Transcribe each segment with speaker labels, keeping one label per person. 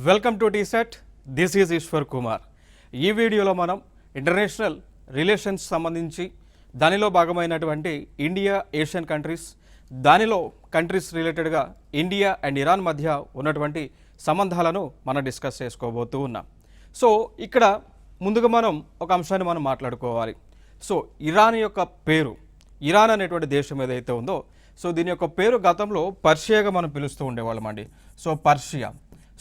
Speaker 1: Welcome to TSET. This is Eshwar Kumar. ఈ వీడియోలో మనం ఇంటర్నేషనల్ రిలేషన్స్ సంబంధించి దానిలో భాగమైనటువంటి ఇండియా ఏషియన్ కంట్రీస్, దానిలో కంట్రీస్ రిలేటెడ్గా ఇండియా అండ్ ఇరాన్ మధ్య ఉన్నటువంటి సంబంధాలను మనం డిస్కస్ చేసుకోబోతూ ఉన్నాం. సో ఇక్కడ ముందుగా మనం ఒక అంశాన్ని మనం మాట్లాడుకోవాలి. సో ఇరాన్ యొక్క పేరు, ఇరాన్ అనేటువంటి దేశం ఏదైతే ఉందో, సో దీని యొక్క పేరు గతంలో పర్షియాగా మనం పిలుస్తూ ఉండేవాళ్ళం అండి. సో పర్షియా,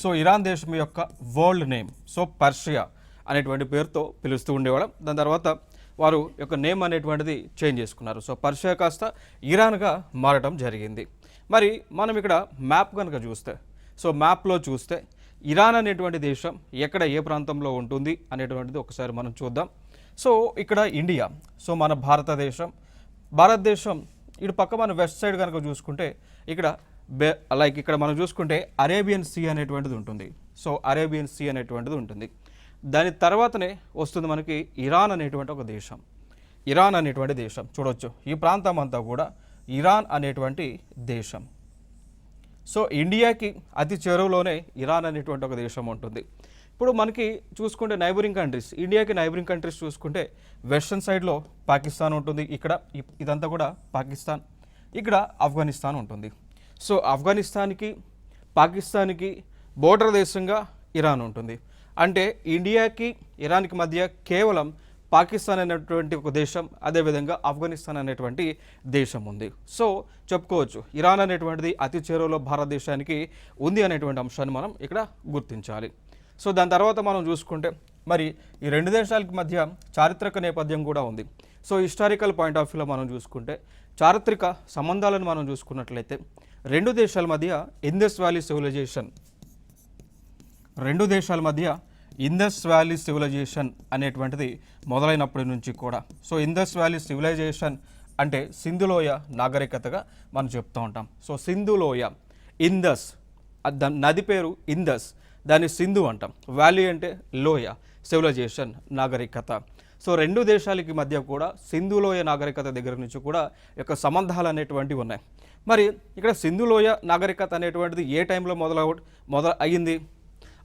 Speaker 1: సో ఇరాన్ దేశం యొక్క వరల్డ్ నేమ్ సో పర్షియా అనేటువంటి పేరుతో పిలుస్తూ ఉండేవాళ్ళం. దాని తర్వాత వారు యొక్క నేమ్ అనేటువంటిది చేంజ్ చేసుకున్నారు. సో పర్షియా కాస్త ఇరాన్గా మారడం జరిగింది. మరి మనం ఇక్కడ మ్యాప్ కనుక చూస్తే, సో మ్యాప్లో చూస్తే ఇరాన్ అనేటువంటి దేశం ఎక్కడ ఏ ప్రాంతంలో ఉంటుంది అనేటువంటిది ఒకసారి మనం చూద్దాం. సో ఇక్కడ ఇండియా, సో మన భారతదేశం ఇటు పక్క మన వెస్ట్ సైడ్ కనుక చూసుకుంటే ఇక్కడ ఇక్కడ మనం చూసుకుంటే అరేబియన్ సీ అనేటువంటిది ఉంటుంది. సో అరేబియన్ సీ అనేటువంటిది ఉంటుంది. దాని తర్వాతనే వస్తుంది మనకి ఇరాన్ అనేటువంటి ఒక దేశం. ఇరాన్ అనేటువంటి దేశం చూడవచ్చు, ఈ ప్రాంతం అంతా కూడా ఇరాన్ అనేటువంటి దేశం. సో ఇండియాకి అతి చేరువలోనే ఇరాన్ అనేటువంటి ఒక దేశం ఉంటుంది. ఇప్పుడు మనకి చూసుకుంటే నైబరింగ్ కంట్రీస్, ఇండియాకి నైబరింగ్ కంట్రీస్ చూసుకుంటే వెస్టర్న్ సైడ్లో పాకిస్తాన్ ఉంటుంది. ఇక్కడ ఇదంతా కూడా పాకిస్తాన్, ఇక్కడ ఆఫ్ఘనిస్తాన్ ఉంటుంది. సో ఆఫ్ఘనిస్తాన్కి పాకిస్తాన్కి బోర్డర్ దేశంగా ఇరాన్ ఉంటుంది. అంటే ఇండియాకి ఇరాన్కి మధ్య కేవలం పాకిస్తాన్ అనేటువంటి ఒక దేశం, అదేవిధంగా ఆఫ్ఘనిస్తాన్ అనేటువంటి దేశం ఉంది. సో చెప్పుకోవచ్చు ఇరాన్ అనేటువంటిది అతి చేరువలో భారతదేశానికి ఉంది అనేటువంటి అంశాన్ని మనం ఇక్కడ గుర్తించాలి. సో దాని తర్వాత మనం చూసుకుంటే మరి ఈ రెండు దేశాలకి మధ్య చారిత్రక నేపథ్యం కూడా ఉంది. సో హిస్టారికల్ పాయింట్ ఆఫ్ వ్యూలో మనం చూసుకుంటే చారిత్రక సంబంధాలను మనం చూసుకున్నట్లయితే రెండు దేశాల మధ్య ఇండస్ వ్యాలీ సివిలైజేషన్ అనేటువంటిది మొదలైనప్పటి నుంచి కూడా, సో ఇండస్ వ్యాలీ సివిలైజేషన్ అంటే సింధులోయ నాగరికతగా మనం చెప్తూ ఉంటాం. సో సింధులోయ, ఇండస్ నది పేరు ఇండస్, దాన్ని సింధు అంటాం. వ్యాలీ అంటే లోయ, సివిలైజేషన్ నాగరికత. సో రెండు దేశాలకి మధ్య కూడా సింధులోయ నాగరికత దగ్గర నుంచి కూడా యొక్క సంబంధాలు అనేటువంటివి ఉన్నాయి. మరి ఇక్కడ సింధులోయ నాగరికత అనేటువంటిది ఏ టైంలో అయ్యింది?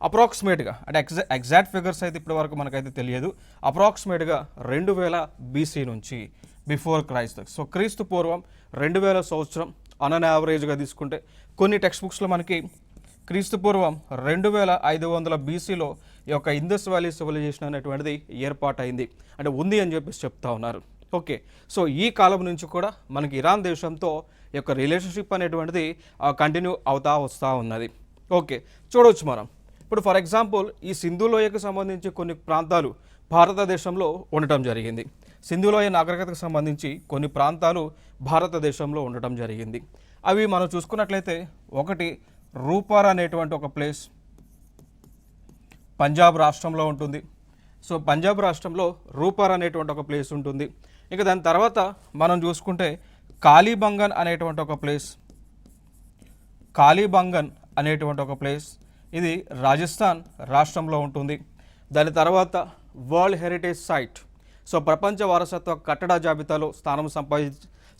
Speaker 1: అప్రాక్సిమేట్గా అంటే ఎగ్జాక్ట్ ఫిగర్స్ అయితే ఇప్పటి వరకు మనకైతే తెలియదు. అప్రాక్సిమేట్గా 2000 BC నుంచి, బిఫోర్ క్రైస్ట్. సో క్రీస్తు పూర్వం 2000 సంవత్సరం ఆన్ అన్ యావరేజ్గా తీసుకుంటే కొన్ని టెక్స్ట్ బుక్స్లో మనకి క్రీస్తు పూర్వం 2500 BCలో ఈ యొక్క ఇండస్ వ్యాలీ సివిలైజేషన్ అనేటువంటిది ఏర్పాటైంది, అంటే ఉంది అని చెప్పేసి చెప్తా ఉన్నారు. ఓకే, సో ఈ కాలం నుంచి కూడా మనకి ఇరాన్ దేశంతో ఈ యొక్క రిలేషన్షిప్ అనేటువంటిది కంటిన్యూ అవుతా వస్తూ ఉన్నది. ఓకే, చూడవచ్చు మనం ఇప్పుడు ఫర్ ఎగ్జాంపుల్ ఈ సింధులోయకు సంబంధించి కొన్ని ప్రాంతాలు భారతదేశంలో ఉండటం జరిగింది. సింధులోయ నాగరికతకు సంబంధించి కొన్ని ప్రాంతాలు భారతదేశంలో ఉండటం జరిగింది. అవి మనం చూసుకున్నట్లయితే ఒకటి రూపార్ అనేటువంటి ఒక ప్లేస్ పంజాబ్ రాష్ట్రంలో ఉంటుంది. సో పంజాబ్ రాష్ట్రంలో రూపార్ అనేటువంటి ఒక ప్లేస్ ఉంటుంది. ఇక దాని తర్వాత మనం చూసుకుంటే కాళీబంగన్ అనేటువంటి ఒక ప్లేస్, ఇది రాజస్థాన్ రాష్ట్రంలో ఉంటుంది. దాని తర్వాత వరల్డ్ హెరిటేజ్ సైట్, సో ప్రపంచ వారసత్వ కట్టడ జాబితాలో స్థానం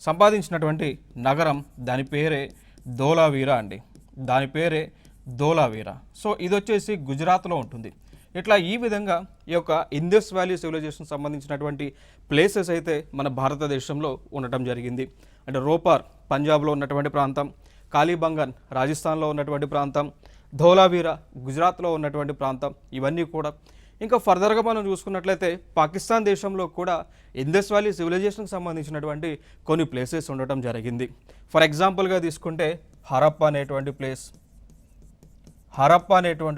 Speaker 1: సంపాదించినటువంటి నగరం, దాని పేరే ధోలావీరా అండి. సో ఇది వచ్చేసి గుజరాత్లో ఉంటుంది. ఇట్లా ఈ విధంగా ఈ యొక్క ఇండస్ వ్యాలీ సివిలైజేషన్ సంబంధించినటువంటి ప్లేసెస్ అయితే మన భారతదేశంలో ఉండటం జరిగింది. అంటే రోపార్ పంజాబ్లో ఉన్నటువంటి ప్రాంతం, కాళీబంగన్ రాజస్థాన్లో ఉన్నటువంటి ప్రాంతం, ధోలావీరా గుజరాత్లో ఉన్నటువంటి ప్రాంతం, ఇవన్నీ కూడా. ఇంకా ఫర్దర్గా మనం చూసుకున్నట్లయితే పాకిస్తాన్ దేశంలో కూడా ఇండస్ వ్యాలీ సివిలైజేషన్కి సంబంధించినటువంటి కొన్ని ప్లేసెస్ ఉండటం జరిగింది. ఫర్ ఎగ్జాంపుల్గా తీసుకుంటే హరప్పా అనేటువంటి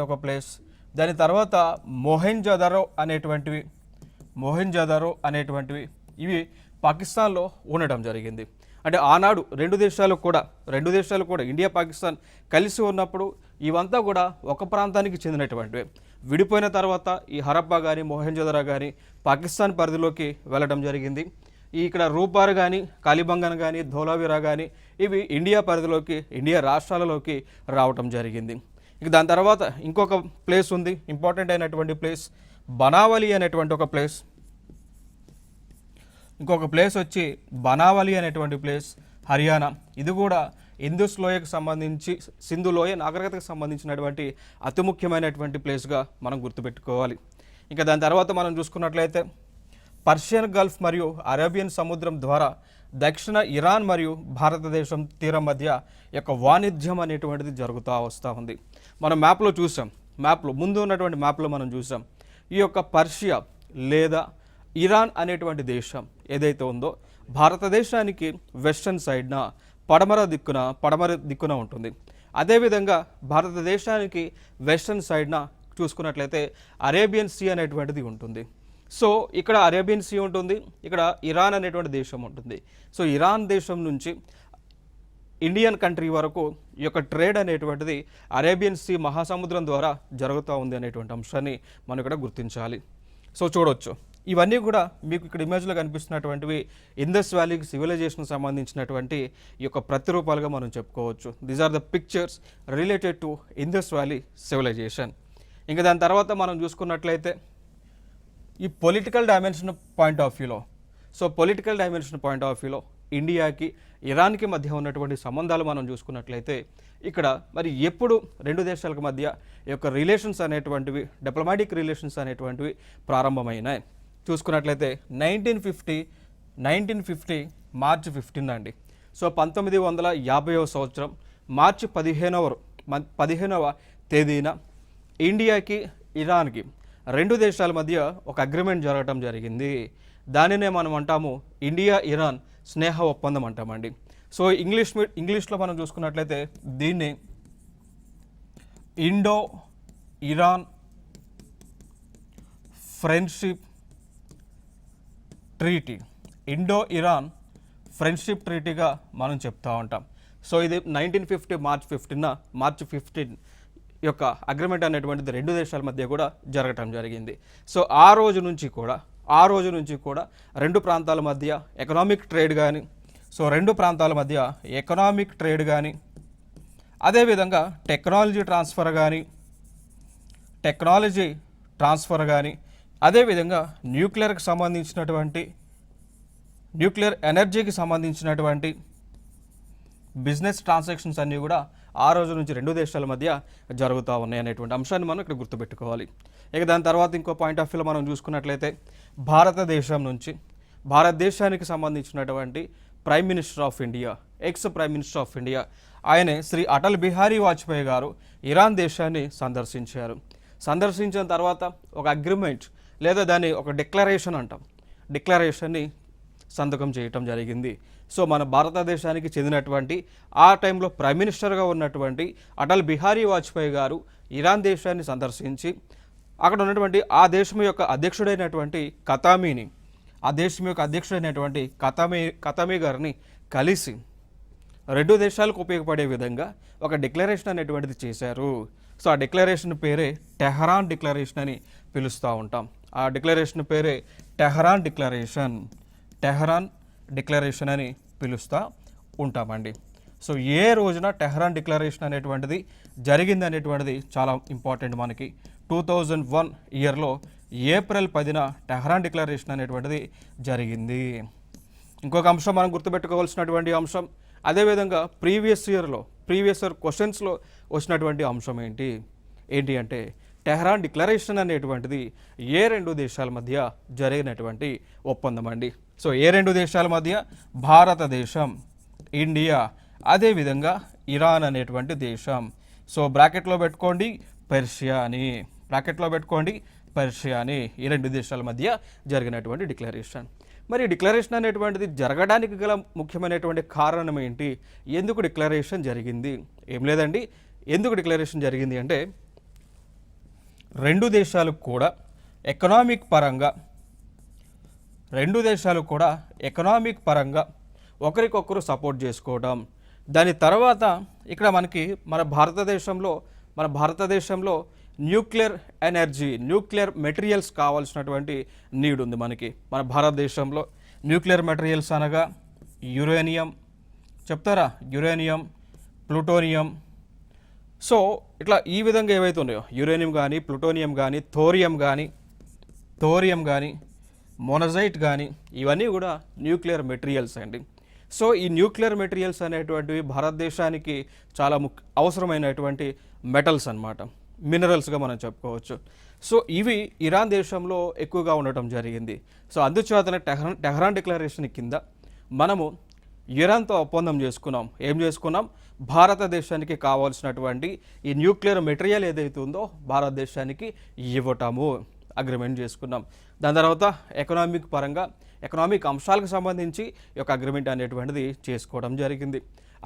Speaker 1: ఒక ప్లేస్, దాని తర్వాత మొహెంజోదరో అనేటువంటివి ఇవి పాకిస్తాన్లో ఉండటం జరిగింది. అంటే ఆనాడు రెండు దేశాలు కూడా ఇండియా పాకిస్తాన్ కలిసి ఉన్నప్పుడు ఇవంతా కూడా ఒక ప్రాంతానికి చెందినటువంటివి. విడిపోయిన తర్వాత ఈ హరప్పా కానీ మొహెంజోదరో కానీ పాకిస్తాన్ పరిధిలోకి వెళ్ళడం జరిగింది. ఇక్కడ రూపార్ కానీ కాళీబంగన్ కానీ ధోలావీరా కానీ ఇవి ఇండియా పరిధిలోకి, ఇండియా రాష్ట్రాలలోకి రావటం జరిగింది. ఇక దాని తర్వాత ఇంకొక ప్లేస్ ఉంది, ఇంపార్టెంట్ అయినటువంటి ప్లేస్ బనావలి అనేటువంటి ఒక ప్లేస్. ఇంకొక ప్లేస్ వచ్చి బనావలి అనేటువంటి ప్లేస్ హర్యానా, ఇది కూడా ఇందుస్ లోయకు సంబంధించి సింధు లోయ నాగరికతకు సంబంధించినటువంటి అతి ముఖ్యమైనటువంటి ప్లేస్గా మనం గుర్తుపెట్టుకోవాలి. ఇంకా దాని తర్వాత మనం చూసుకున్నట్లయితే పర్షియన్ గల్ఫ్ మరియు అరేబియన్ సముద్రం ద్వారా దక్షిణ ఇరాన్ మరియు భారతదేశం తీరం మధ్య యొక్క వాణిజ్యం అనేటువంటిది జరుగుతూ వస్తూ ఉంది. మనం మ్యాప్లో చూసాం, ముందు ఉన్నటువంటి మ్యాప్లో మనం చూసాం ఈ యొక్క పర్షియా లేదా ఇరాన్ అనేటువంటి దేశం ఏదైతే ఉందో భారతదేశానికి వెస్టర్న్ సైడ్న పడమర దిక్కున ఉంటుంది. అదేవిధంగా భారతదేశానికి వెస్టర్న్ సైడ్న చూసుకున్నట్లయితే అరేబియన్ సీ అనేటువంటిది ఉంటుంది. సో ఇక్కడ అరేబియన్ సీ ఉంటుంది, ఇక్కడ ఇరాన్ అనేటువంటి దేశం ఉంటుంది. సో ఇరాన్ దేశం నుంచి ఇండియన్ కంట్రీ వరకు ఈ యొక్క ట్రేడ్ అనేటువంటిది అరేబియన్ సీ మహాసముద్రం ద్వారా జరుగుతూ ఉంది అనేటువంటి అంశాన్ని మనం ఇక్కడ గుర్తించాలి. సో చూడవచ్చు ఇవన్నీ కూడా మీకు ఇక్కడ ఇమేజ్లో కనిపిస్తున్నటువంటివి ఇండస్ వ్యాలీ సివిలైజేషన్కి సంబంధించినటువంటి ఈ యొక్క ప్రతిరూపాలుగా మనం చెప్పుకోవచ్చు. These are the pictures related to Indus valley civilisation. ఇంకా దాని తర్వాత మనం చూసుకున్నట్లయితే ఈ పొలిటికల్ డైమెన్షన్ పాయింట్ ఆఫ్ వ్యూలో ఇండియాకి ఇరాన్కి మధ్య ఉన్నటువంటి సంబంధాలు మనం చూసుకున్నట్లయితే ఇక్కడ మరి ఎప్పుడు రెండు దేశాలకు మధ్య ఈ యొక్క రిలేషన్స్ అనేటువంటివి డిప్లొమాటిక్ రిలేషన్స్ అనేటువంటివి ప్రారంభమైనాయి చూసుకున్నట్లయితే 1950 మార్చి 15 అండి. సో 1950వ సంవత్సరం మార్చి 15వ తేదీన ఇండియాకి ఇరాన్కి రెండు దేశాల మధ్య ఒక అగ్రిమెంట్ జరగటం జరిగింది. దానినే మనం అంటాము ఇండియా ఇరాన్ స్నేహ ఒప్పందం అంటామండి. సో ఇంగ్లీష్లో మనం చూసుకున్నట్లయితే దీన్ని ఇండో ఇరాన్ ఫ్రెండ్షిప్ ట్రీటీగా మనం చెప్తూ ఉంటాం. సో ఇది 1950 మార్చి 15 యొక్క అగ్రిమెంట్ అనేటువంటిది రెండు దేశాల మధ్య కూడా జరగటం జరిగింది. సో ఆ రోజు నుంచి కూడా రెండు ప్రాంతాల మధ్య ఎకనామిక్ ట్రేడ్ కానీ అదేవిధంగా టెక్నాలజీ ట్రాన్స్ఫర్ కానీ అదేవిధంగా న్యూక్లియర్ ఎనర్జీకి సంబంధించినటువంటి బిజినెస్ ట్రాన్సాక్షన్స్ అన్నీ కూడా ఆ రోజు నుంచి రెండు దేశాల మధ్య జరుగుతూ ఉన్నాయి అనేటువంటి అంశాన్ని మనం ఇక్కడ గుర్తుపెట్టుకోవాలి. ఇక దాని తర్వాత ఇంకో పాయింట్ ఆఫ్ వ్యూలో మనం చూసుకున్నట్లయితే భారతదేశానికి సంబంధించినటువంటి ప్రైమ్ మినిస్టర్ ఆఫ్ ఇండియా ఆయనే శ్రీ అటల్ బిహారీ వాజ్పేయి గారు ఇరాన్ దేశాన్ని సందర్శించిన తర్వాత ఒక అగ్రిమెంట్ లేదా దాన్ని ఒక డిక్లరేషన్ని సంతకం చేయటం జరిగింది. సో మన భారతదేశానికి చెందినటువంటి ఆ టైంలో ప్రైమ్ మినిస్టర్గా ఉన్నటువంటి అటల్ బిహారీ వాజ్పేయి గారు ఇరాన్ దేశాన్ని సందర్శించి అక్కడ ఉన్నటువంటి ఆ దేశం యొక్క అధ్యక్షుడైనటువంటి కతామీ గారిని కలిసి రెండు దేశాలకు ఉపయోగపడే విధంగా ఒక డిక్లరేషన్ అనేటువంటిది చేశారు. సో ఆ డిక్లరేషన్ పేరే టెహరాన్ డిక్లరేషన్ అని పిలుస్తూ ఉంటాం. ఆ డిక్లరేషన్ పేరే టెహరాన్ డిక్లరేషన్ అని పిలుస్తూ ఉంటామండి. సో ఏ రోజున టెహరాన్ డిక్లరేషన్ అనేటువంటిది జరిగింది అనేటువంటిది చాలా ఇంపార్టెంట్. మనకి 2001 ఇయర్లో ఏప్రిల్ 10న టెహరాన్ డిక్లరేషన్ అనేటువంటిది జరిగింది. ఇంకొక అంశం మనం గుర్తుపెట్టుకోవాల్సినటువంటి అంశం, అదేవిధంగా ప్రీవియస్ ఇయర్ క్వశ్చన్స్లో వచ్చినటువంటి అంశం ఏంటి అంటే టెహరాన్ డిక్లరేషన్ అనేటువంటిది ఏ రెండు దేశాల మధ్య జరిగినటువంటి ఒప్పందం అండి. సో ఏ రెండు దేశాల మధ్య? భారతదేశం, ఇండియా, అదేవిధంగా ఇరాన్ అనేటువంటి దేశం. సో బ్రాకెట్లో పెట్టుకోండి పర్షియా అని ఈ రెండు దేశాల మధ్య జరిగినటువంటి డిక్లరేషన్. మరి డిక్లరేషన్ అనేటువంటిది జరగడానికి గల ముఖ్యమైనటువంటి కారణం ఏంటి? ఎందుకు డిక్లరేషన్ జరిగింది? ఏం లేదండి, ఎందుకు డిక్లరేషన్ జరిగింది అంటే రెండు దేశాలు కూడా ఎకనామిక్ పరంగా ఒకరికొకరు సపోర్ట్ చేసుకోవడం. దాని తర్వాత ఇక్కడ మనకి మన భారతదేశంలో న్యూక్లియర్ మెటీరియల్స్ కావాల్సినటువంటి నీడ్ ఉంది మనకి. మన భారతదేశంలో న్యూక్లియర్ మెటీరియల్స్ అనగా యురేనియం, ప్లూటోనియం. సో ఇట్లా ఈ విధంగా ఏవైతే ఉన్నాయో యురేనియం కానీ, ప్లూటోనియం కానీ, థోరియం కానీ, మోనజైట్ కానీ, ఇవన్నీ కూడా న్యూక్లియర్ మెటీరియల్స్ అండి. సో ఈ న్యూక్లియర్ మెటీరియల్స్ అనేటువంటివి భారతదేశానికి చాలా అవసరమైనటువంటి మెటల్స్ అన్నమాట, మినరల్స్గా మనం చెప్పుకోవచ్చు. సో ఇవి ఇరాన్ దేశంలో ఎక్కువగా ఉండటం జరిగింది. సో అందుచేతనే టెహ్రాన్ డిక్లరేషన్ కింద మనము ఇరాన్తో ఒప్పందం చేసుకున్నాం. ఏం చేసుకున్నాం? భారతదేశానికి కావాల్సినటువంటి ఈ న్యూక్లియర్ మెటీరియల్ ఏదైతే ఉందో భారతదేశానికి ఇవ్వటము అగ్రిమెంట్ చేసుకున్నాం. దాని తర్వాత ఎకనామిక్ అంశాలకు సంబంధించి ఈ యొక్క అగ్రిమెంట్ అనేటువంటిది చేసుకోవడం జరిగింది.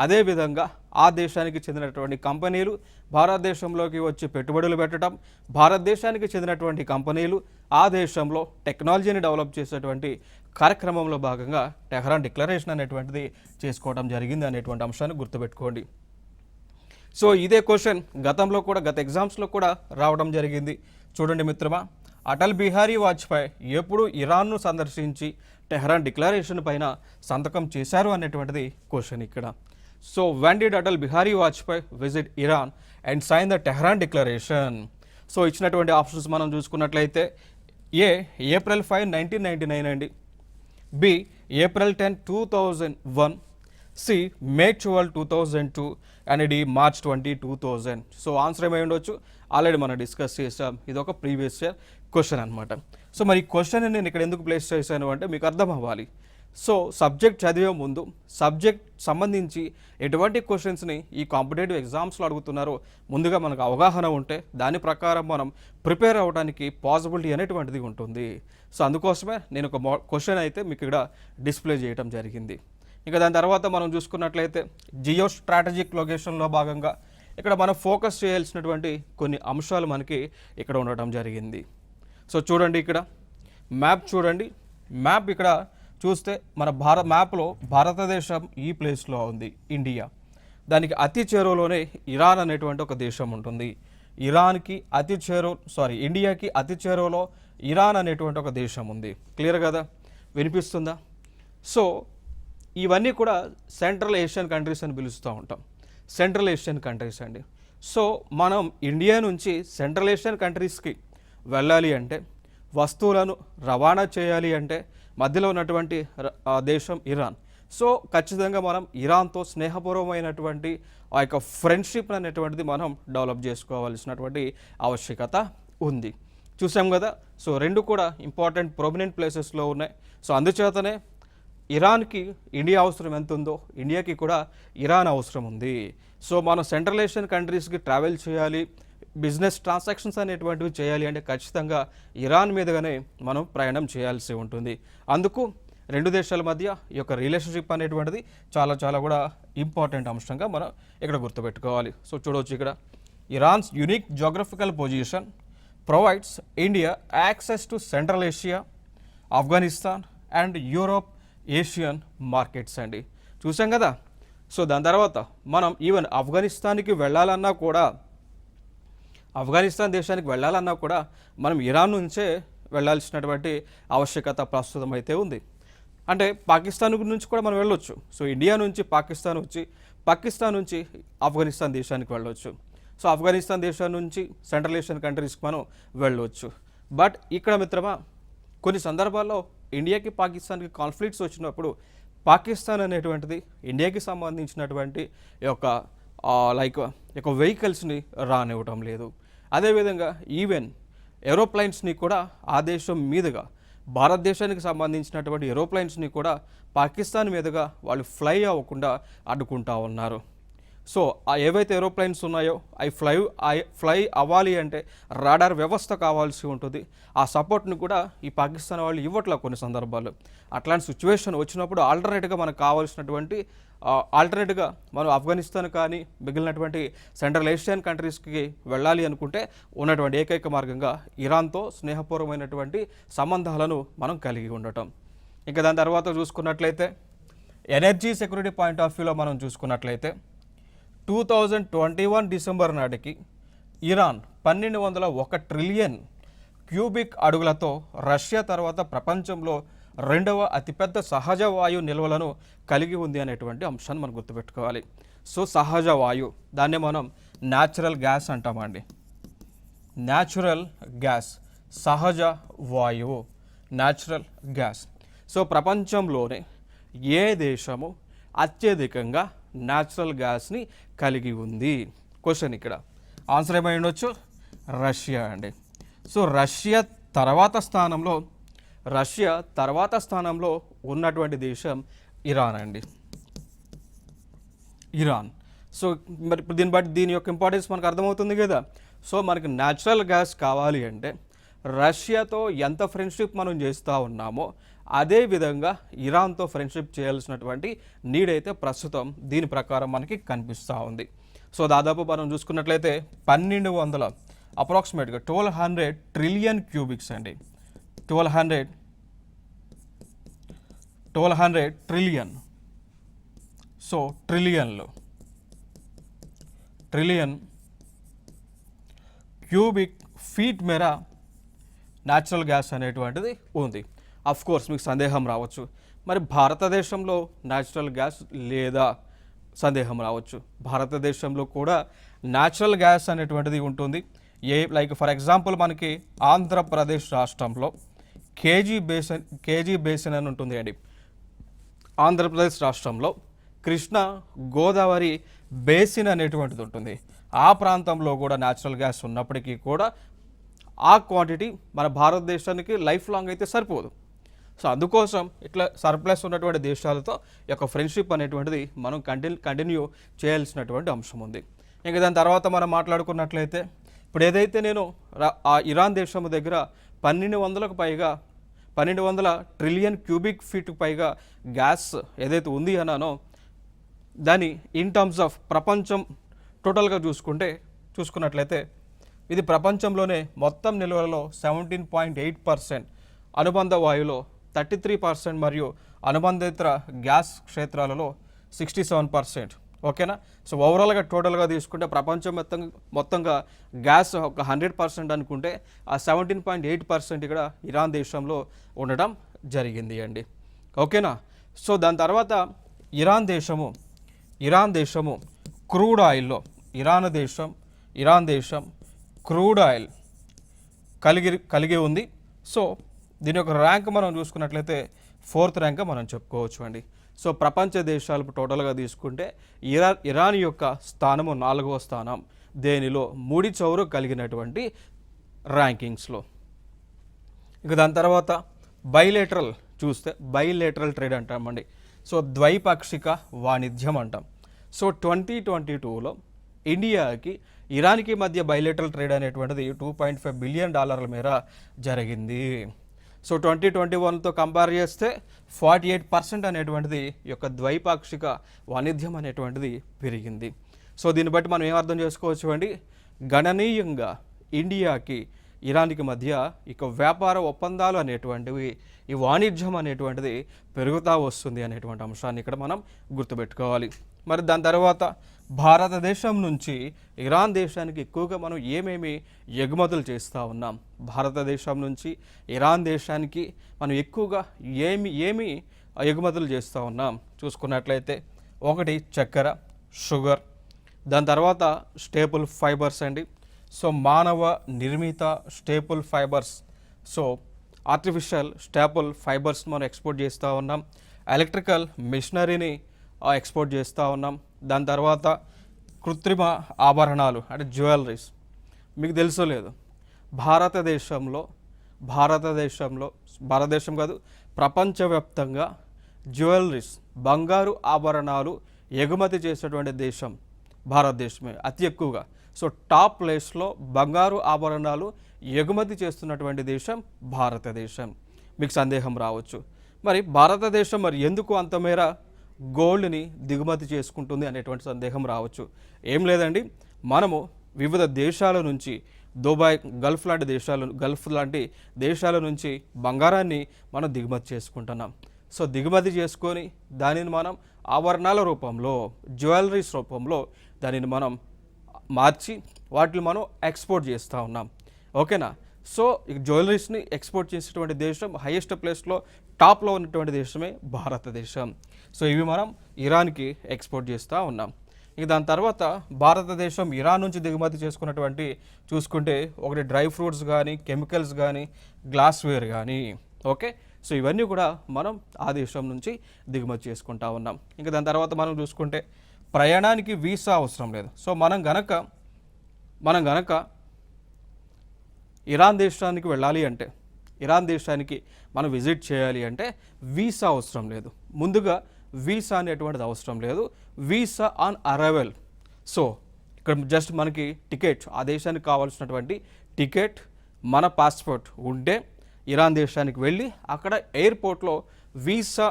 Speaker 1: అదేవిధంగా ఆ దేశానికి చెందినటువంటి కంపెనీలు భారతదేశంలోకి వచ్చి పెట్టుబడులు పెట్టడం, భారతదేశానికి చెందినటువంటి కంపెనీలు ఆ దేశంలో టెక్నాలజీని డెవలప్ చేసేటువంటి కార్యక్రమంలో భాగంగా టెహ్రాన్ డిక్లరేషన్ అనేటువంటిది చేసుకోవడం జరిగింది అనేటువంటి అంశాన్ని గుర్తుపెట్టుకోండి. సో ఇదే క్వశ్చన్ గతంలో కూడా గత ఎగ్జామ్స్లో కూడా రావడం జరిగింది. చూడండి మిత్రమా, అటల్ బిహారీ వాజ్పేయి ఎప్పుడు ఇరాన్ను సందర్శించి టెహ్రాన్ డిక్లరేషన్ పైన సంతకం చేశారు అనేటువంటిది క్వశ్చన్ ఇక్కడ. So when did Atal Bihari Vajpayee visit Iran and sign the Tehran declaration? So ఇచ్చినటువంటి ఆప్షన్స్ మనం చూసుకున్నట్లయితే ఏ ఏప్రిల్ 5, 1999 అండి, B April 10, 2001, C May 12, 2002 and D March 20, 2000. So answer ఏమై ఉండొచ్చు? ఆల్రెడీ మనం డిస్కస్ చేసాం, ఇది ఒక ప్రీవియస్ ఇయర్ క్వశ్చన్ అనమాట. సో మరి ఈ క్వశ్చన్ నేను ఇక్కడ ఎందుకు ప్లేస్ చేశాను అంటే మీకు అర్థం అవ్వాలి. సో సబ్జెక్ట్ చదివే ముందు సబ్జెక్ట్ సంబంధించి ఎటువంటి క్వశ్చన్స్ని ఈ కాంపిటేటివ్ ఎగ్జామ్స్లో అడుగుతున్నారో ముందుగా మనకు అవగాహన ఉంటే దాని ప్రకారం మనం ప్రిపేర్ అవ్వడానికి పాసిబిలిటీ అనేటువంటిది ఉంటుంది. సో అందుకోసమే నేను ఒక క్వశ్చన్ అయితే మీకు ఇక్కడ డిస్ప్లే చేయడం జరిగింది. ఇంకా దాని తర్వాత మనం చూసుకున్నట్లయితే జియో స్ట్రాటజిక్ లొకేషన్లో భాగంగా ఇక్కడ మనం ఫోకస్ చేయాల్సినటువంటి కొన్ని అంశాలు మనకి ఇక్కడ ఉండటం జరిగింది. సో చూడండి, ఇక్కడ మ్యాప్ చూడండి. మ్యాప్ ఇక్కడ చూస్తే మన మ్యాప్లో భారతదేశం ఈ ప్లేస్లో ఉంది, ఇండియా. దానికి అతి చేరువలోనే ఇరాన్ అనేటువంటి ఒక దేశం ఉంటుంది. ఇండియాకి అతి చేరువలో ఇరాన్ అనేటువంటి ఒక దేశం ఉంది. క్లియర్ కదా, వినిపిస్తుందా? సో ఇవన్నీ కూడా సెంట్రల్ ఏషియన్ కంట్రీస్ అని పిలుస్తూ ఉంటాం, సెంట్రల్ ఏషియన్ కంట్రీస్ అండి. సో మనం ఇండియా నుంచి సెంట్రల్ ఏషియన్ కంట్రీస్కి వెళ్ళాలి అంటే, వస్తువులను రవాణా చేయాలి అంటే మధ్యలో ఉన్నటువంటి దేశం ఇరాన్. సో ఖచ్చితంగా మనం ఇరాన్తో స్నేహపూర్వమైనటువంటి ఆ యొక్క ఫ్రెండ్షిప్ అనేటువంటిది మనం డెవలప్ చేసుకోవాల్సినటువంటి ఆవశ్యకత ఉంది. చూసాం కదా. సో రెండు కూడా ఇంపార్టెంట్ ప్రొమినెంట్ ప్లేసెస్లో ఉన్నాయి. సో అందుచేతనే ఇరాన్కి ఇండియా అవసరం ఎంత ఉందో ఇండియాకి కూడా ఇరాన్ అవసరం ఉంది. సో మనం సెంట్రల్ ఏషియన్ కంట్రీస్కి ట్రావెల్ చేయాలి, బిజినెస్ ట్రాన్సాక్షన్స్ అనేటువంటివి చేయాలి అంటే ఖచ్చితంగా ఇరాన్ మీదుగానే మనం ప్రయాణం చేయాల్సి ఉంటుంది. అందుకు రెండు దేశాల మధ్య ఈ యొక్క రిలేషన్షిప్ అనేటువంటిది చాలా కూడా ఇంపార్టెంట్ అంశంగా మనం ఇక్కడ గుర్తుపెట్టుకోవాలి. సో చూడవచ్చు, ఇక్కడ Iran's unique geographical position provides India access to central Asia, Afghanistan and Europe Asian markets అండి. చూసాం కదా. సో దాని తర్వాత మనం ఈవెన్ ఆఫ్ఘనిస్తాన్ దేశానికి వెళ్ళాలన్నా కూడా మనం ఇరాన్ నుంచే వెళ్ళాల్సినటువంటి ఆవశ్యకత ప్రస్తుతం అయితే ఉంది. అంటే పాకిస్తాన్ నుంచి కూడా మనం వెళ్ళొచ్చు. సో ఇండియా నుంచి పాకిస్తాన్ వచ్చి, పాకిస్తాన్ నుంచి ఆఫ్ఘనిస్తాన్ దేశానికి వెళ్ళొచ్చు. సో ఆఫ్ఘనిస్తాన్ దేశం నుంచి సెంట్రల్ ఏషియన్ కంట్రీస్కి మనం వెళ్ళవచ్చు. బట్ ఇక్కడ మిత్రమా, కొన్ని సందర్భాల్లో ఇండియాకి పాకిస్తాన్కి కాన్ఫ్లిక్ట్స్ వచ్చినప్పుడు పాకిస్తాన్ అనేటువంటిది ఇండియాకి సంబంధించినటువంటి యొక్క వెహికల్స్ని రానివ్వటం లేదు. అదేవిధంగా ఈవెన్ ఏరోప్లైన్స్ని కూడా ఆ దేశం మీదుగా భారతదేశానికి సంబంధించినటువంటి ఏరోప్లైన్స్ని కూడా పాకిస్తాన్ మీదుగా వాళ్ళు ఫ్లై అవ్వకుండా అడ్డుకుంటా ఉన్నారు. సో ఆ ఏవైతే ఏరోప్లైన్స్ ఉన్నాయో అవి ఫ్లై అవ్వాలి అంటే రాడార్ వ్యవస్థ కావాల్సి ఉంటుంది. ఆ సపోర్ట్ని కూడా ఈ పాకిస్తాన్ వాళ్ళు ఇవ్వట్లేదు కొన్ని సందర్భాల్లో. అట్లాంటి సిచ్యువేషన్ వచ్చినప్పుడు ఆల్టర్నేట్గా మనకు కావాల్సినటువంటి ఆల్టర్నేట్గా మనం ఆఫ్ఘనిస్తాన్ కానీ మిగిలినటువంటి సెంట్రల్ ఏషియన్ కంట్రీస్కి వెళ్ళాలి అనుకుంటే ఉన్నటువంటి ఏకైక మార్గంగా ఇరాన్తో స్నేహపూర్వమైనటువంటి సంబంధాలను మనం కలిగి ఉండటం. ఇంకా దాని తర్వాత చూసుకున్నట్లయితే ఎనర్జీ సెక్యూరిటీ పాయింట్ ఆఫ్ వ్యూలో మనం చూసుకున్నట్లయితే 2021 డిసెంబర్ నాటికి ఇరాన్ 1201 ట్రిలియన్ క్యూబిక్ అడుగులతో రష్యా తర్వాత ప్రపంచంలో రెండవ అతిపెద్ద సహజ వాయు నిల్వలను కలిగి ఉంది అనేటువంటి అంశాన్ని మనం గుర్తుపెట్టుకోవాలి. సో సహజ వాయు, దాన్ని మనం న్యాచురల్ గ్యాస్ అంటామండి. న్యాచురల్ గ్యాస్, సహజ వాయువు, న్యాచురల్ గ్యాస్. సో ప్రపంచంలోనే ఏ దేశము అత్యధికంగా న్యాచురల్ గ్యాస్ని కలిగి ఉంది? క్వశ్చన్ ఇక్కడ ఆన్సర్ ఏమై ఉండొచ్చు? రష్యా అండి. సో రష్యా తర్వాత స్థానంలో ఉన్నటువంటి దేశం ఇరాన్ అండి. ఇరాన్. సో మరి ఇప్పుడు దీని యొక్క ఇంపార్టెన్స్ మనకు అర్థమవుతుంది కదా. సో మనకి న్యాచురల్ గ్యాస్ కావాలి అంటే రష్యాతో ఎంత ఫ్రెండ్షిప్ మనం చేస్తూ ఉన్నామో అదే విధంగా ఇరాన్తో ఫ్రెండ్షిప్ చేయాల్సినటువంటి నీడ్ అయితే ప్రస్తుతం దీని ప్రకారం మనకి కనిపిస్తూ ఉంది. సో దాదాపు మనం చూసుకున్నట్లయితే 1200 అప్రాక్సిమేట్గా 1200 ట్రిలియన్ క్యూబిక్స్ అండి. 1200 trillion. So trillion cubic feet మేర న్యాచురల్ గ్యాస్ అనేటువంటిది ఉంది. అఫ్ కోర్స్ మీకు సందేహం రావచ్చు, మరి భారతదేశంలో న్యాచురల్ గ్యాస్ లేదా సందేహం రావచ్చు. భారతదేశంలో కూడా న్యాచురల్ గ్యాస్ అనేటువంటిది ఉంటుంది. లైక్ ఫర్ ఎగ్జాంపుల్ మనకి ఆంధ్రప్రదేశ్ రాష్ట్రంలో కేజీ బేసిన్ అని ఉంటుంది అండి. ఆంధ్రప్రదేశ్ రాష్ట్రంలో కృష్ణా గోదావరి బేసిన్ అనేటువంటిది ఉంటుంది. ఆ ప్రాంతంలో కూడా న్యాచురల్ గ్యాస్ ఉన్నప్పటికీ కూడా ఆ క్వాంటిటీ మన భారతదేశానికి లైఫ్ లాంగ్ అయితే సరిపోదు. సో అందుకోసం ఇట్లా సర్ప్లస్ ఉన్నటువంటి దేశాలతో ఈ యొక్క ఫ్రెండ్షిప్ అనేటువంటిది మనం కంటిన్యూ చేయాల్సినటువంటి అంశం ఉంది. ఇంకా దాని తర్వాత మనం మాట్లాడుకున్నట్లయితే ఇప్పుడు ఏదైతే నేను ఆ ఇరాన్ దేశం దగ్గర 1200 ట్రిలియన్ క్యూబిక్ ఫీట్ పైగా గ్యాస్ ఏదైతే ఉంది అన్నానో దాని ఇన్ టర్మ్స్ ఆఫ్ ప్రపంచం టోటల్గా చూసుకున్నట్లయితే ఇది ప్రపంచంలోనే మొత్తం నిల్వలలో 17.8%, అనుబంధ వాయువులో 33% మరియు అనుబంధేతర గ్యాస్ క్షేత్రాలలో 67%. ఓకేనా. సో ఓవరాల్గా టోటల్గా తీసుకుంటే ప్రపంచం మొత్తంగా గ్యాస్ ఒక 100% అనుకుంటే ఆ 17.8% ఇక్కడ ఇరాన్ దేశంలో ఉండడం జరిగింది అండి. ఓకేనా. సో దాని తర్వాత ఇరాన్ దేశము క్రూడ్ ఆయిల్లో ఇరాన్ దేశం క్రూడ్ ఆయిల్ కలిగి ఉంది. సో దీని యొక్క ర్యాంక్ మనం చూసుకున్నట్లయితే 4th ర్యాంక్ మనం చెప్పుకోవచ్చు అండి. సో ప్రపంచ దేశాలు టోటల్గా తీసుకుంటే ఇరాన్ యొక్క స్థానము 4వ స్థానం దేనిలో ముడి చౌరు కలిగినటువంటి ర్యాంకింగ్స్లో. ఇక దాని తర్వాత బైలేటరల్ ట్రేడ్ అంటామండి. సో ద్వైపాక్షిక వాణిజ్యం అంటాం. సో 2022లో ఇండియాకి ఇరాన్కి మధ్య బైలేటరల్ ట్రేడ్ అనేటువంటిది $2.5 బిలియన్ మేర జరిగింది. సో 2021తో కంపేర్ చేస్తే 48% అనేటువంటిది ఈ యొక్క ద్వైపాక్షిక వాణిజ్యం అనేటువంటిది పెరిగింది. సో దీన్ని బట్టి మనం ఏం అర్థం చేసుకోవచ్చు అండి, గణనీయంగా ఇండియాకి ఇరాన్కి మధ్య ఇక వ్యాపార ఒప్పందాలు అనేటువంటివి, ఈ వాణిజ్యం అనేటువంటిది పెరుగుతూ వస్తుంది అనేటువంటి అంశాన్ని ఇక్కడ మనం గుర్తుపెట్టుకోవాలి. మరి దాని తర్వాత భారతదేశం నుంచి ఇరాన్ దేశానికి ఎక్కువగా మనం ఏమేమి ఎగుమతులు చేస్తూ ఉన్నాం, భారతదేశం నుంచి ఇరాన్ దేశానికి మనం ఎక్కువగా ఏమి ఎగుమతులు చేస్తూ ఉన్నాం చూసుకున్నట్లయితే, ఒకటి చక్కెర, షుగర్, దాని తర్వాత స్టేపుల్ ఫైబర్స్ అండి. సో మానవ నిర్మిత staple fibres, so artificial staple fibres మనం ఎక్స్పోర్ట్ చేస్తూ ఉన్నాం. ఎలక్ట్రికల్ మిషనరీని ఎక్స్పోర్ట్ చేస్తూ ఉన్నాం. దాని తర్వాత కృత్రిమ ఆభరణాలు అంటే జ్యువెలరీస్. మీకు తెలుసో లేదు, భారతదేశం కాదు ప్రపంచవ్యాప్తంగా జ్యువెలరీస్, బంగారు ఆభరణాలు ఎగుమతి చేసేటువంటి దేశం భారతదేశమే అతి ఎక్కువగా. సో టాప్ ప్లేస్లో బంగారు ఆభరణాలు ఎగుమతి చేస్తున్నటువంటి దేశం భారతదేశం. మీకు సందేహం రావచ్చు, మరి భారతదేశం ఎందుకు అంత మేర గోల్డ్ని దిగుమతి చేసుకుంటుంది అనేటువంటి సందేహం రావచ్చు. ఏం లేదండి, మనము వివిధ దేశాల నుంచి దుబాయ్, గల్ఫ్ లాంటి దేశాల నుంచి బంగారాన్ని మనం దిగుమతి చేసుకుంటున్నాం. సో దిగుమతి చేసుకొని దానిని మనం ఆభరణాల రూపంలో, జ్యువెలరీస్ రూపంలో దానిని మనం మార్చి వాటిని మనం ఎక్స్పోర్ట్ చేస్తూ ఉన్నాం. ఓకేనా. సో ఈ జ్యువెలరీస్ని ఎక్స్పోర్ట్ చేసేటువంటి దేశం హైయెస్ట్ ప్లేస్లో టాప్లో ఉన్నటువంటి దేశమే భారతదేశం. సో ఇవి మనం ఇరాన్కి ఎక్స్పోర్ట్ చేస్తూ ఉన్నాం. ఇక దాని తర్వాత భారతదేశం ఇరాన్ నుంచి దిగుమతి చేసుకున్నటువంటి చూసుకుంటే ఒకటి డ్రై ఫ్రూట్స్ కానీ, కెమికల్స్ కానీ, గ్లాస్వేర్ కానీ. ఓకే. సో ఇవన్నీ కూడా మనం ఆ దేశం నుంచి దిగుమతి చేసుకుంటా ఉన్నాం. ఇంకా దాని తర్వాత మనం చూసుకుంటే ప్రయాణానికి వీసా అవసరం లేదు. సో మనం గనక ఇరాన్ దేశానికి వెళ్ళాలి అంటే, ఇరాన్ దేశానికి మనం విజిట్ చేయాలి అంటే వీసా అవసరం లేదు. ముందుగా వీసా అనేటువంటిది అవసరం లేదు. Visa on arrival. సో ఇక్కడ జస్ట్ మనకి టికెట్, ఆ దేశానికి కావాల్సినటువంటి టికెట్, మన పాస్పోర్ట్ ఉంటే ఇరాన్ దేశానికి వెళ్ళి అక్కడ ఎయిర్పోర్ట్లో వీసా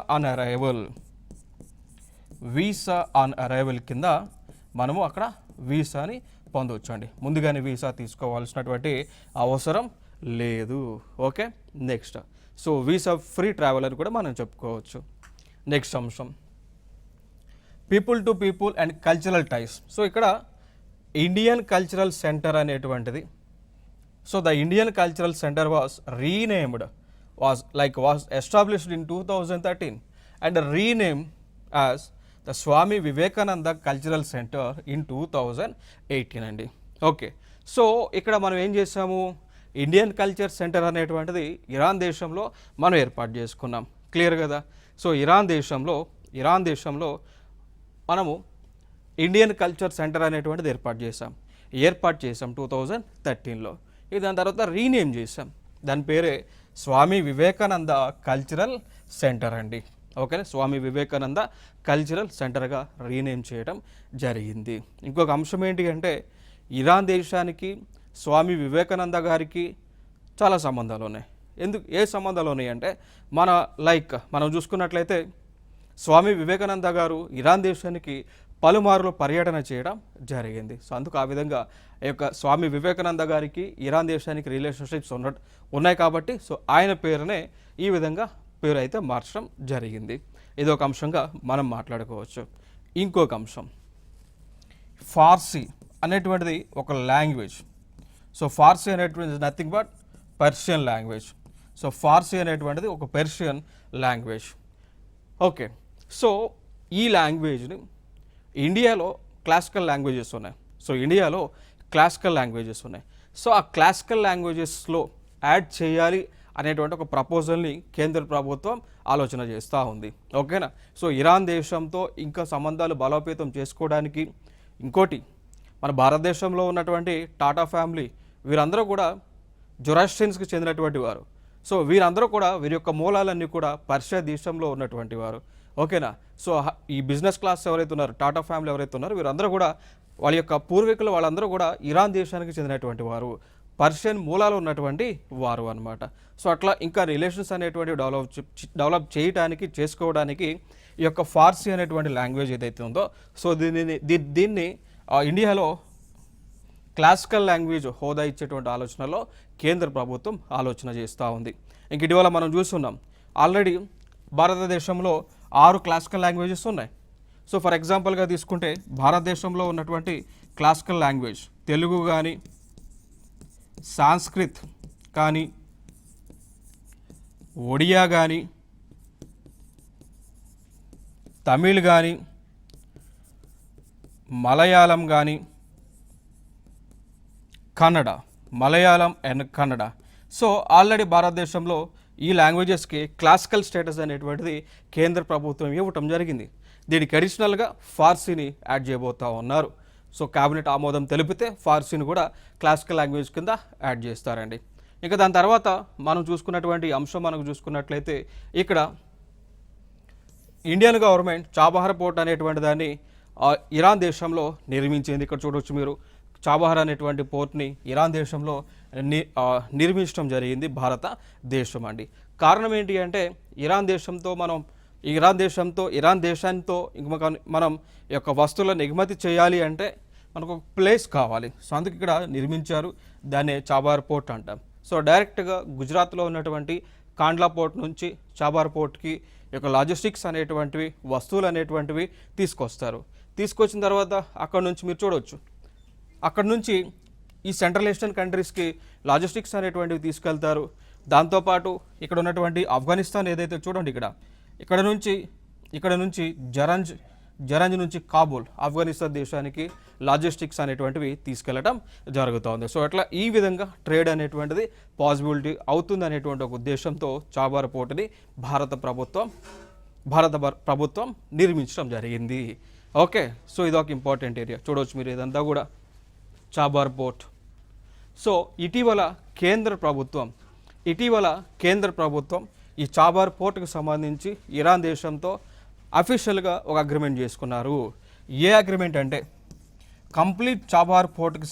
Speaker 1: ఆన్ అరైవల్ కింద మనము అక్కడ వీసాని పొందవచ్చు అండి. ముందుగానే వీసా తీసుకోవాల్సినటువంటి అవసరం లేదు. Okay, next so visa free travel అని కూడా మనం చెప్పుకోవచ్చు. నెక్స్ట్ అంశం people to people and cultural ties. So ఇక్కడ ఇండియన్ కల్చరల్ సెంటర్ అనేటువంటిది, so the Indian cultural centre was established in 2013 and renamed as the Swami Vivekananda Cultural Center in 2018 అండి. Okay, so ఇక్కడ మనం ఏం చేసాము, ఇండియన్ కల్చర్ సెంటర్ అనేటువంటిది Iran దేశంలో మనం ఏర్పాటు చేసుకున్నాం. క్లియర్ కదా. సో ఇరాన్ దేశంలో మనము ఇండియన్ కల్చర్ సెంటర్ అనేటువంటిది ఏర్పాటు చేసాం 2013లో. ఇది దాని తర్వాత రీనేమ్ చేసాం, దాని పేరే స్వామి వివేకానంద కల్చరల్ సెంటర్ అండి. Okay, Swami Vivekananda cultural సెంటర్గా rename చేయడం జరిగింది. ఇంకొక అంశం ఏంటి అంటే ఇరాన్ దేశానికి స్వామి వివేకానంద గారికి చాలా సంబంధాలు ఉన్నాయి. ఏ సంబంధాలు ఉన్నాయి అంటే మనం చూసుకున్నట్లయితే స్వామి వివేకానంద గారు ఇరాన్ దేశానికి పలుమార్లు పర్యటన చేయడం జరిగింది. సో అందుకు ఆ విధంగా ఈ యొక్క స్వామి వివేకానంద గారికి ఇరాన్ దేశానికి రిలేషన్షిప్స్ ఉన్నాయి కాబట్టి సో ఆయన పేరునే ఈ విధంగా పేరు అయితే మార్చడం జరిగింది. ఇది ఒక అంశంగా మనం మాట్లాడుకోవచ్చు. ఇంకొక అంశం ఫార్సీ అనేటువంటిది ఒక లాంగ్వేజ్. సో ఫార్సీ అనేటువంటిది nothing but Persian language. So Farsi అనేటువంటిది ఒక పర్షియన్ లాంగ్వేజ్. ఓకే, సో ఈ లాంగ్వేజ్ని ఇండియాలో క్లాసికల్ లాంగ్వేజెస్ ఉన్నాయి. సో ఆ క్లాసికల్ లాంగ్వేజెస్లో యాడ్ చేయాలి అనేటువంటి ఒక ప్రపోజల్ని కేంద్ర ప్రభుత్వం ఆలోచన చేస్తూ ఉంది. ఓకేనా. సో ఇరాన్ దేశంతో ఇంకా సంబంధాలు బలోపేతం చేసుకోవడానికి ఇంకోటి మన భారతదేశంలో ఉన్నటువంటి టాటా ఫ్యామిలీ వీరందరూ కూడా జొరాస్ట్రియన్స్కి చెందినటువంటి వారు. సో వీరందరూ కూడా వీరి యొక్క మూలాలన్నీ కూడా పర్షియా దేశంలో ఉన్నటువంటి వారు. ఓకేనా. సో ఈ బిజినెస్ క్లాస్ ఎవరైతే ఉన్నారో, టాటా ఫ్యామిలీ ఎవరైతే ఉన్నారో వీరందరూ కూడా వాళ్ళ యొక్క పూర్వీకులు వాళ్ళందరూ కూడా ఇరాన్ దేశానికి చెందినటువంటి వారు, పర్షియన్ మూలాలు ఉన్నటువంటి వారు అన్నమాట. సో అట్లా ఇంకా రిలేషన్స్ అనేటువంటి డెవలప్ చేయడానికి చేసుకోవడానికి ఈ యొక్క ఫార్సీ అనేటువంటి లాంగ్వేజ్ ఏదైతే ఉందో సో దీన్ని ఇండియాలో క్లాసికల్ లాంగ్వేజ్ హోదా ఇచ్చేటువంటి ఆలోచనలో కేంద్ర ప్రభుత్వం ఆలోచన చేస్తూ ఉంది. ఇంక ఇటీవల మనం చూస్తున్నాం ఆల్రెడీ భారతదేశంలో 6 క్లాసికల్ లాంగ్వేజెస్ ఉన్నాయి. సో ఫర్ ఎగ్జాంపుల్గా తీసుకుంటే భారతదేశంలో ఉన్నటువంటి క్లాసికల్ లాంగ్వేజ్ తెలుగు కానీ, సాంస్క్రిత్ కానీ, ఒడియా కానీ, తమిళ్ కానీ, మలయాళం కానీ, Malayalam and Kannada. So already భారతదేశంలో ఈ లాంగ్వేజెస్కి క్లాసికల్ స్టేటస్ అనేటువంటిది కేంద్ర ప్రభుత్వం ఇవ్వటం జరిగింది. దీనికి అడిషనల్గా ఫార్సీని యాడ్ చేయబోతూ ఉన్నారు. సో క్యాబినెట్ ఆమోదం తెలిపితే ఫార్సీని కూడా క్లాసికల్ లాంగ్వేజ్ కింద యాడ్ చేస్తారండి. ఇంకా దాని తర్వాత మనం చూసుకున్నటువంటి అంశం మనకు చూసుకున్నట్లయితే ఇక్కడ ఇండియన్ గవర్నమెంట్ చాబహార్ పోర్ట్ అనేటువంటి దాన్ని ఇరాన్ దేశంలో నిర్మించింది. ఇక్కడ చూడవచ్చు మీరు చాబహార్ అనేటువంటి పోర్ట్ని ఇరాన్ దేశంలో నిర్మించడం జరిగింది భారతదేశం అండి. కారణం ఏంటి అంటే ఇరాన్ దేశంతో మనం ఈ యొక్క వస్తువులను ఎగుమతి చేయాలి అంటే మనకు ఒక ప్లేస్ కావాలి. సో అందుకు ఇక్కడ నిర్మించారు, దాన్నే చాబహార్ పోర్ట్ అంటాం. సో డైరెక్ట్గా గుజరాత్లో ఉన్నటువంటి కాండ్లా పోర్ట్ నుంచి చాబహార్ పోర్ట్కి ఈ యొక్క లాజిస్టిక్స్ అనేటువంటివి, వస్తువులు అనేటువంటివి తీసుకొచ్చిన తర్వాత అక్కడ నుంచి మీరు చూడవచ్చు, అక్కడ నుంచి ఈ సెంట్రల్ ఏషియన్ కంట్రీస్కి లాజిస్టిక్స్ అనేటువంటివి తీసుకెళ్తారు. దాంతోపాటు ఇక్కడ ఉన్నటువంటి ఆఫ్ఘనిస్తాన్ ఏదైతే చూడండి ఇక్కడ నుంచి జరంజ్ జరంజ్ నుంచి కాబూల్ ఆఫ్ఘనిస్తాన్ దేశానికి లాజిస్టిక్స్ అనేటువంటివి తీసుకెళ్లడం జరుగుతోంది. సో అట్లా ఈ విధంగా ట్రేడ్ అనేటువంటిది పాసిబిలిటీ అవుతుంది అనేటువంటి ఒక ఉద్దేశంతో చాబార్ పోర్టుని భారత ప్రభుత్వం నిర్మించడం జరిగింది. ఓకే, సో ఇది ఒక ఇంపార్టెంట్ ఏరియా చూడవచ్చు మీరు, ఇదంతా కూడా చాబార్ పోర్ట్. సో ఇటీవల కేంద్ర ప్రభుత్వం ఈ చాబార్ పోర్టుకు సంబంధించి ఇరాన్ దేశంతో అఫీషియల్గా ఒక అగ్రిమెంట్ చేసుకున్నారు. ఏ అగ్రిమెంట్ అంటే కంప్లీట్ చాబార్ పోర్టుకి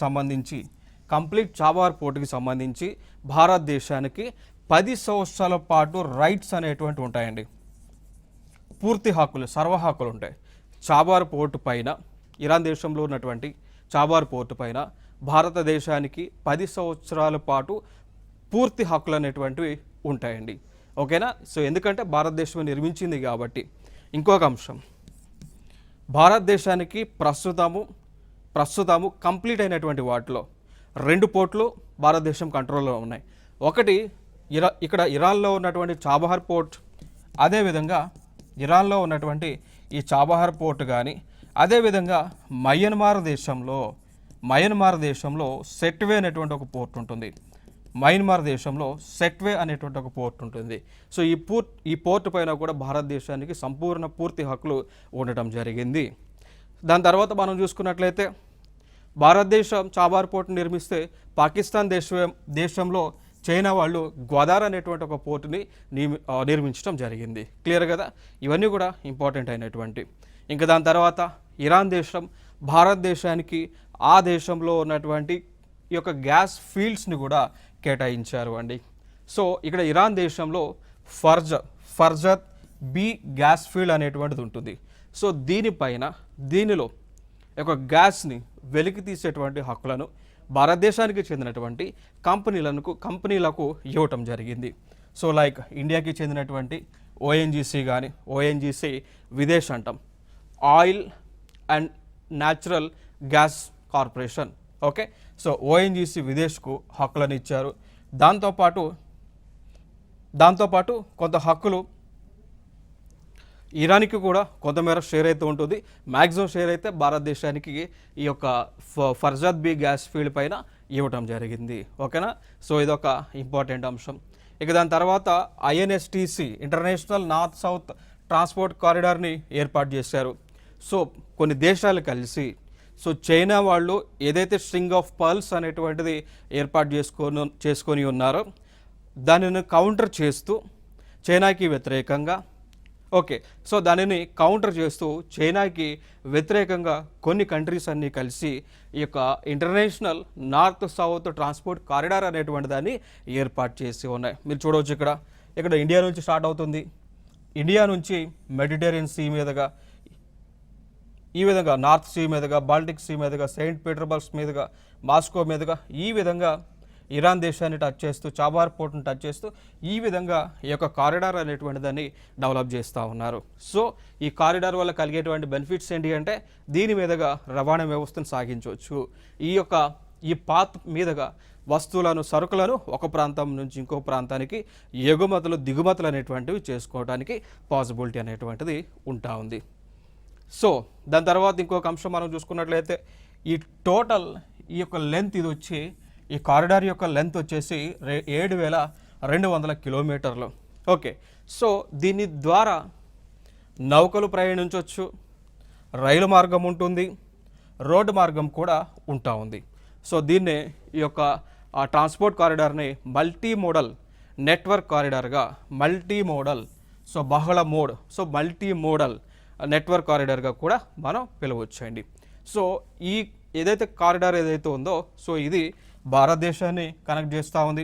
Speaker 1: సంబంధించి భారతదేశానికి 10 సంవత్సరాల పాటు రైట్స్ అనేటువంటి ఉంటాయండి. పూర్తి హక్కులు, సర్వ హక్కులు ఉంటాయి. చాబార్ పోర్టు పైన, ఇరాన్ దేశంలో ఉన్నటువంటి చాబార్ పోర్టు పైన భారతదేశానికి 10 సంవత్సరాల పాటు పూర్తి హక్కులు అనేటువంటివి ఉంటాయండి. ఓకేనా? సో ఎందుకంటే భారతదేశం నిర్మించింది కాబట్టి. ఇంకొక అంశం, భారతదేశానికి ప్రస్తుతము కంప్లీట్ అయినటువంటి వాటిలో 2 పోర్టులు భారతదేశం కంట్రోల్లో ఉన్నాయి. ఒకటి ఇక్కడ ఇరాన్లో ఉన్నటువంటి చాబహార్ పోర్ట్, అదేవిధంగా ఇరాన్లో ఉన్నటువంటి ఈ చాబహార్ పోర్ట్ కానీ, అదేవిధంగా మయన్మార్ దేశంలో సెట్వే అనేటువంటి ఒక పోర్ట్ ఉంటుంది. సో ఈ పోర్టు పైన కూడా భారతదేశానికి సంపూర్ణ పూర్తి హక్కులు ఉండటం జరిగింది. దాని తర్వాత మనం చూసుకున్నట్లయితే భారతదేశం చాబార్ పోర్టు నిర్మిస్తే పాకిస్తాన్ దేశంలో చైనా వాళ్ళు గ్వాదార్ అనేటువంటి ఒక పోర్టుని నిర్మించడం జరిగింది. క్లియర్ కదా? ఇవన్నీ కూడా ఇంపార్టెంట్ అయినటువంటి. ఇంకా దాని తర్వాత ఇరాన్ దేశం భారతదేశానికి ఆ దేశంలో ఉన్నటువంటి ఈ యొక్క గ్యాస్ ఫీల్డ్స్ని కూడా కేటాయించారు అండి. సో ఇక్కడ ఇరాన్ దేశంలో ఫర్జత్ బి గ్యాస్ ఫీల్డ్ అనేటువంటిది ఉంటుంది. సో దీనిలో ఒక గ్యాస్ని వెలికి తీసేటువంటి హక్కులను భారతదేశానికి చెందినటువంటి కంపెనీలకు ఇవ్వటం జరిగింది. సో లైక్ ఇండియాకి చెందినటువంటి ఓఎన్జీసీ విదేశ్ అంటాం, oil and natural gas corporation. Okay, so ONGC విదేశ్కు హక్కులను ఇచ్చారు. దాంతోపాటు కొంత హక్కులు ఇరాన్కి కూడా కొంతమేర షేర్ అయితే ఉంటుంది. మ్యాక్సిమం షేర్ అయితే భారతదేశానికి ఈ యొక్క ఫర్జత్ బి గ్యాస్ ఫీల్డ్ పైన ఇవ్వటం జరిగింది. ఓకేనా? సో ఇదొక ఇంపార్టెంట్ అంశం. ఇక దాని తర్వాత INSTC international north south transport కారిడార్ని ఏర్పాటు చేశారు. సో కొన్ని దేశాలు కలిసి, సో చైనా వాళ్ళు ఏదైతే స్ట్రింగ్ ఆఫ్ పర్ల్స్ అనేటువంటిది ఏర్పాటు చేసుకొని ఉన్నారో దానిని కౌంటర్ చేస్తూ చైనాకి వ్యతిరేకంగా, ఓకే, సో దానిని కౌంటర్ చేస్తూ చైనాకి వ్యతిరేకంగా కొన్ని కంట్రీస్ అన్నీ కలిసి ఈ యొక్క international north south transport corridor అనేటువంటి దాన్ని ఏర్పాటు చేసి ఉన్నాయి. మీరు చూడవచ్చు ఇక్కడ ఇండియా నుంచి స్టార్ట్ అవుతుంది. ఇండియా నుంచి మెడిటరేనియన్ సీ మీదుగా, ఈ విధంగా నార్త్ సీ మీదుగా, బాల్టిక్ సీ మీదుగా, సెయింట్ పీటర్బర్గ్ మీదుగా, మాస్కో మీదుగా, ఈ విధంగా ఇరాన్ దేశాన్ని టచ్ చేస్తూ, చాబార్ పోర్ట్ని టచ్ చేస్తూ ఈ విధంగా ఈ యొక్క కారిడార్ అనేటువంటి దాన్ని డెవలప్ చేస్తూ ఉన్నారు. సో ఈ కారిడార్ వల్ల కలిగేటువంటి బెనిఫిట్స్ ఏంటి అంటే దీని మీదుగా రవాణా వ్యవస్థను సాగించవచ్చు. ఈ పాత్ మీదుగా వస్తువులను, సరుకులను ఒక ప్రాంతం నుంచి ఇంకో ప్రాంతానికి ఎగుమతులు దిగుమతులు అనేటువంటివి చేసుకోవడానికి పాసిబిలిటీ అనేటువంటిది ఉంటా ఉంది. సో దాని తర్వాత ఇంకొక అంశం మనం చూసుకున్నట్లయితే ఈ యొక్క లెంత్ ఇది వచ్చి, ఈ కారిడార్ యొక్క లెంత్ వచ్చేసి 7,200 కిలోమీటర్లు. ఓకే, సో దీని ద్వారా నౌకలు ప్రయాణించవచ్చు, రైలు మార్గం ఉంటుంది, రోడ్డు మార్గం కూడా ఉంటా ఉంది. సో దీన్నే ఈ యొక్క ట్రాన్స్పోర్ట్ కారిడార్ని మల్టీ మోడల్ నెట్వర్క్ కారిడార్గా, మల్టీ మోడల్ నెట్వర్క్ కారిడార్గా కూడా మనం పిలవచ్చండి. సో ఈ ఏదైతే కారిడార్ ఏదైతే ఉందో, సో ఇది భారతదేశాన్ని కనెక్ట్ చేస్తూ ఉంది.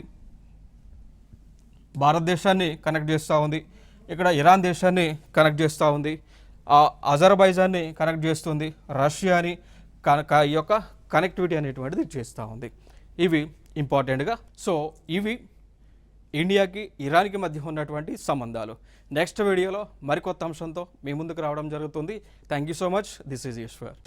Speaker 1: ఇక్కడ ఇరాన్ దేశాన్ని కనెక్ట్ చేస్తూ ఉంది, అజర్బైజాన్ని కనెక్ట్ చేస్తుంది, రష్యాని ఈ యొక్క కనెక్టివిటీ అనేటువంటిది చేస్తూ ఉంది. ఇవి ఇంపార్టెంట్గా. సో ఇవి ఇండియాకి ఇరాన్కి మధ్య ఉన్నటువంటి సంబంధాలు. నెక్స్ట్ వీడియోలో మరికొత్త అంశంతో మీ ముందుకు రావడం జరుగుతుంది. Thank you so much. This is Eshwar.